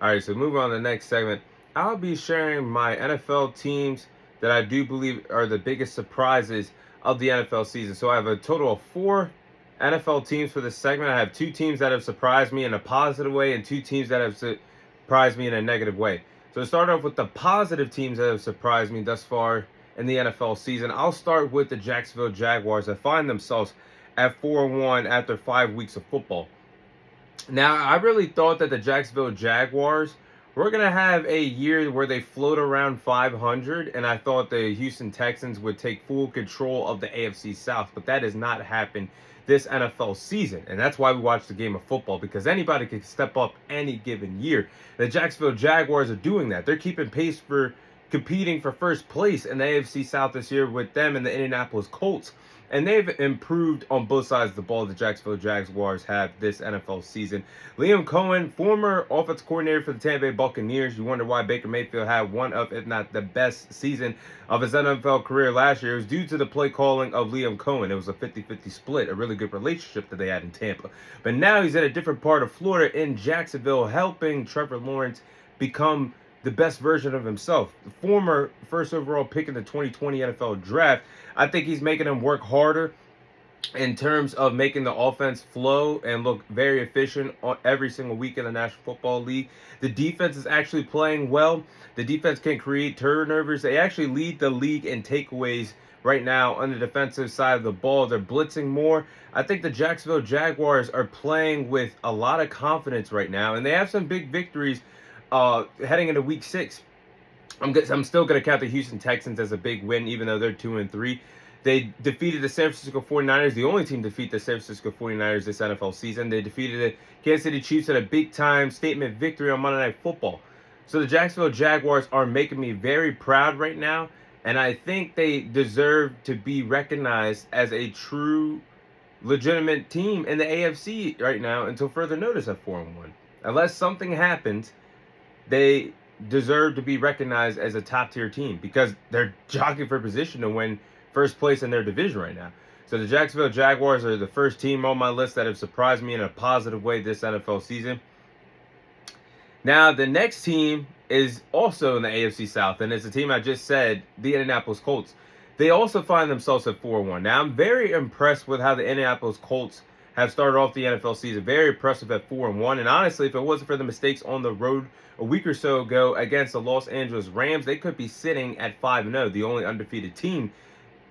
All right, so moving on to the next segment, I'll be sharing my NFL teams that I do believe are the biggest surprises of the NFL season. So I have a total of four NFL teams for this segment. I have two teams that have surprised me in a positive way and two teams that have surprised me in a negative way. So to start off with the positive teams that have surprised me thus far in the NFL season, I'll start with the Jacksonville Jaguars that find themselves at 4-1 after 5 weeks of football. Now, I really thought that the Jacksonville Jaguars were going to have a year where they float around 500, and I thought the Houston Texans would take full control of the AFC South, but that has not happened this NFL season, and that's why we watch the game of football, because anybody can step up any given year. The Jacksonville Jaguars are doing that. They're keeping pace for competing for first place in the AFC South this year with them and the Indianapolis Colts. And they've improved on both sides of the ball. The Jacksonville Jaguars have this NFL season. Liam Cohen, former offensive coordinator for the Tampa Bay Buccaneers. You wonder why Baker Mayfield had one of, if not the best season of his NFL career last year. It was due to the play calling of Liam Cohen. It was a 50-50 split, a really good relationship that they had in Tampa. But now he's in a different part of Florida in Jacksonville, helping Trevor Lawrence become the best version of himself. The former first overall pick in the 2020 NFL draft. I think he's making him work harder in terms of making the offense flow and look very efficient every single week in the National Football League. The defense is actually playing well. The defense can create turnovers. They actually lead the league in takeaways right now on the defensive side of the ball. They're blitzing more. I think the Jacksonville Jaguars are playing with a lot of confidence right now, and they have some big victories heading into week 6. I'm still going to count the Houston Texans as a big win, even though they're 2-3. They defeated the San Francisco 49ers, the only team to defeat the San Francisco 49ers this NFL season. They defeated the Kansas City Chiefs in a big-time statement victory on Monday Night Football. So the Jacksonville Jaguars are making me very proud right now, and I think they deserve to be recognized as a true, legitimate team in the AFC right now until further notice at 4-1. Unless something happens, they deserve to be recognized as a top-tier team because they're jockeying for position to win first place in their division right now. So the Jacksonville Jaguars are the first team on my list that have surprised me in a positive way this NFL season. Now, the next team is also in the AFC South, and it's a team I just said, the Indianapolis Colts. They also find themselves at 4-1. Now, I'm very impressed with how the Indianapolis Colts have started off the NFL season. Very impressive at 4-1. And honestly, if it wasn't for the mistakes on the road a week or so ago against the Los Angeles Rams, they could be sitting at 5-0, the only undefeated team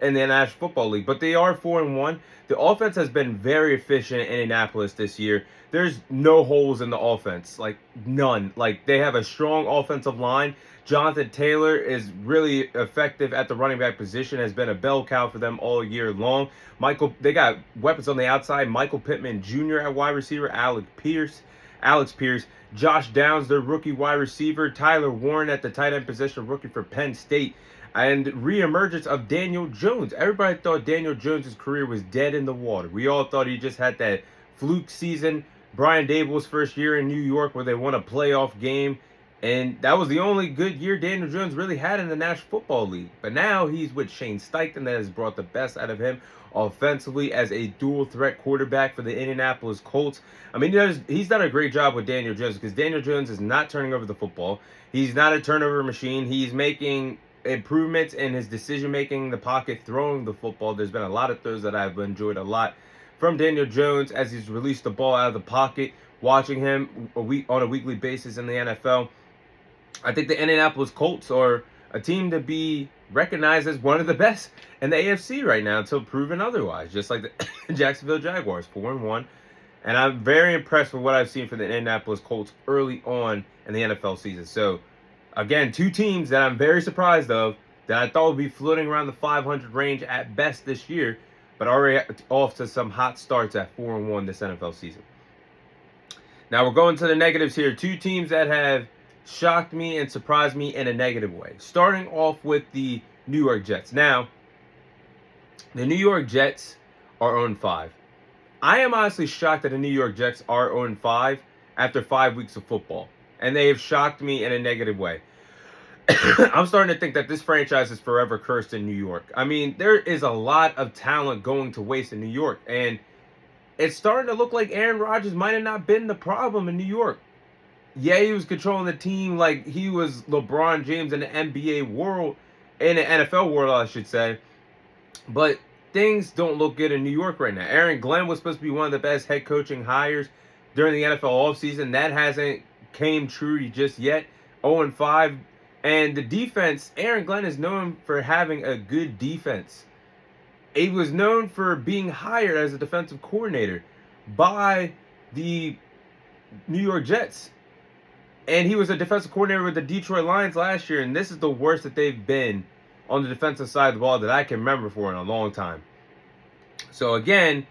in the National Football League. But they are 4-1. The offense has been very efficient in Indianapolis this year. There's no holes in the offense, like none. Like they have a strong offensive line. Jonathan Taylor is really effective at the running back position, has been a bell cow for them all year long. They got weapons on the outside. Michael Pittman Jr. at wide receiver, Alex Pierce, Josh Downs, their rookie wide receiver, Tyler Warren at the tight end position, rookie for Penn State, and reemergence of Daniel Jones. Everybody thought Daniel Jones' career was dead in the water. We all thought he just had that fluke season, Brian Daboll's first year in New York where they won a playoff game. And that was the only good year Daniel Jones really had in the National Football League. But now he's with Shane Steichen that has brought the best out of him offensively as a dual threat quarterback for the Indianapolis Colts. I mean, he's done a great job with Daniel Jones because Daniel Jones is not turning over the football. He's not a turnover machine. He's making improvements in his decision-making in the pocket, throwing the football. There's been a lot of throws that I've enjoyed a lot from Daniel Jones as he's released the ball out of the pocket, watching him on a weekly basis in the NFL. I think the Indianapolis Colts are a team to be recognized as one of the best in the AFC right now until proven otherwise, just like the Jacksonville Jaguars, 4-1. And I'm very impressed with what I've seen from the Indianapolis Colts early on in the NFL season. So, again, two teams that I'm very surprised of that I thought would be floating around the 500 range at best this year, but already off to some hot starts at 4-1 this NFL season. Now we're going to the negatives here. Two teams that have shocked me and surprised me in a negative way. Starting off with the New York Jets. Now, the New York Jets are 0-5. I am honestly shocked that the New York Jets are 0-5 after 5 weeks of football. And they have shocked me in a negative way. I'm starting to think that this franchise is forever cursed in New York. I mean, there is a lot of talent going to waste in New York. And it's starting to look like Aaron Rodgers might have not been the problem in New York. Yeah, he was controlling the team like he was LeBron James in the NBA world, in the NFL world, I should say. But things don't look good in New York right now. Aaron Glenn was supposed to be one of the best head coaching hires during the NFL offseason. That hasn't came true just yet. 0-5. And the defense, Aaron Glenn is known for having a good defense. He was known for being hired as a defensive coordinator by the New York Jets. And he was a defensive coordinator with the Detroit Lions last year. And this is the worst that they've been on the defensive side of the ball that I can remember for in a long time. So again,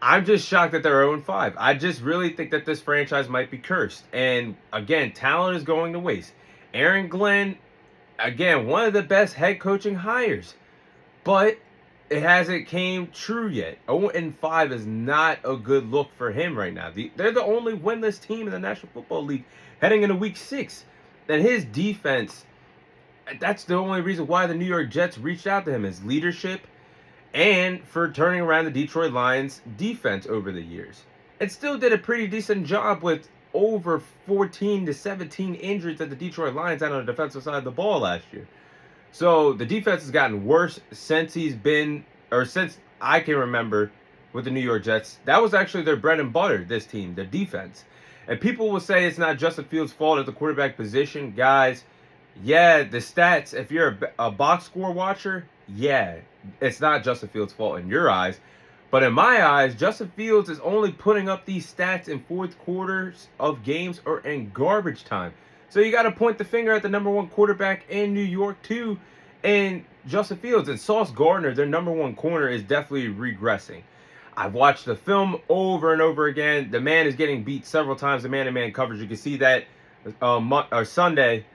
I'm just shocked that they're 0-5. I just really think that this franchise might be cursed. And again, talent is going to waste. Aaron Glenn, again, one of the best head coaching hires. But it hasn't came true yet. 0-5 is not a good look for him right now. They're the only winless team in the National Football League heading into Week 6. And his defense, that's the only reason why the New York Jets reached out to him, is leadership and for turning around the Detroit Lions defense over the years. It still did a pretty decent job with over 14 to 17 injuries that the Detroit Lions had on the defensive side of the ball last year. So the defense has gotten worse since since I can remember with the New York Jets. That was actually their bread and butter, this team, the defense. And people will say it's not Justin Fields' fault at the quarterback position. Guys, yeah, the stats, if you're a box score watcher, yeah, it's not Justin Fields' fault in your eyes. But in my eyes, Justin Fields is only putting up these stats in fourth quarters of games or in garbage time. So you got to point the finger at the number one quarterback in New York too, and Justin Fields. And Sauce Gardner, their number one corner, is definitely regressing. I've watched the film over and over again. The man is getting beat several times in man-to-man coverage. You can see that Sunday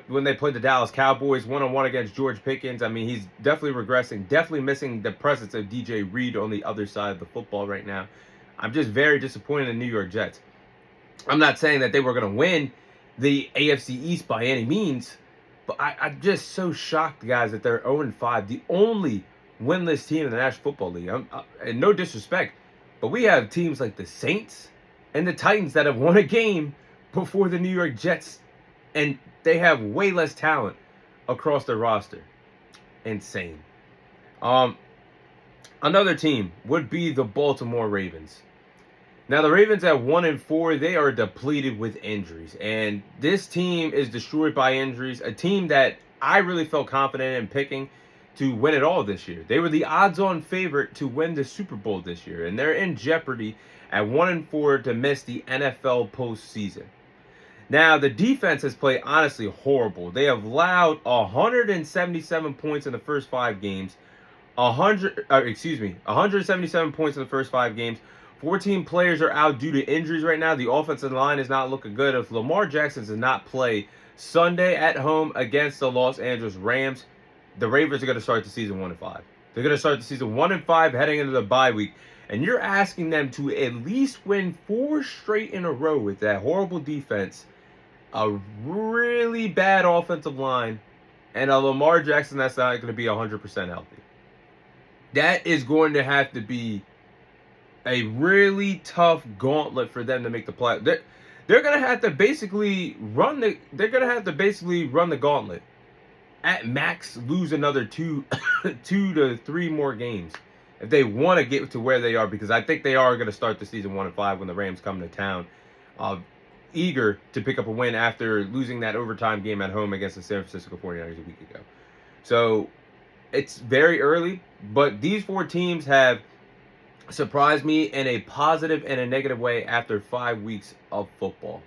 when they played the Dallas Cowboys one-on-one against George Pickens. I mean, he's definitely regressing, definitely missing the presence of DJ Reed on the other side of the football right now. I'm just very disappointed in the New York Jets. I'm not saying that they were going to win the AFC East by any means, but I'm just so shocked, guys, that they're 0-5, the only winless team in the National Football League. And no disrespect, but we have teams like the Saints and the Titans that have won a game before the New York Jets, and they have way less talent across their roster. Insane. Another team would be the Baltimore Ravens. Now, the Ravens at 1-4, they are depleted with injuries. And this team is destroyed by injuries. A team that I really felt confident in picking to win it all this year. They were the odds-on favorite to win the Super Bowl this year. And they're in jeopardy at 1-4 to miss the NFL postseason. Now, the defense has played honestly horrible. They have allowed 177 points in the first 5 games. 177 points in the first 5 games. 14 players are out due to injuries right now. The offensive line is not looking good. If Lamar Jackson does not play Sunday at home against the Los Angeles Rams, the Ravens are going to start the season 1-5. They're going to start the season 1-5 heading into the bye week. And you're asking them to at least win 4 straight in a row with that horrible defense, a really bad offensive line, and a Lamar Jackson that's not going to be 100% healthy. That is going to have to be a really tough gauntlet for them to make the play. They're gonna have to basically run the. They're gonna have to basically run the gauntlet. At max, lose another 2 to 3 more games if they want to get to where they are. Because I think they are going to start the season 1-5 when the Rams come to town, eager to pick up a win after losing that overtime game at home against the San Francisco 49ers a week ago. So it's very early, but these 4 teams have surprised me in a positive and a negative way after 5 weeks of football.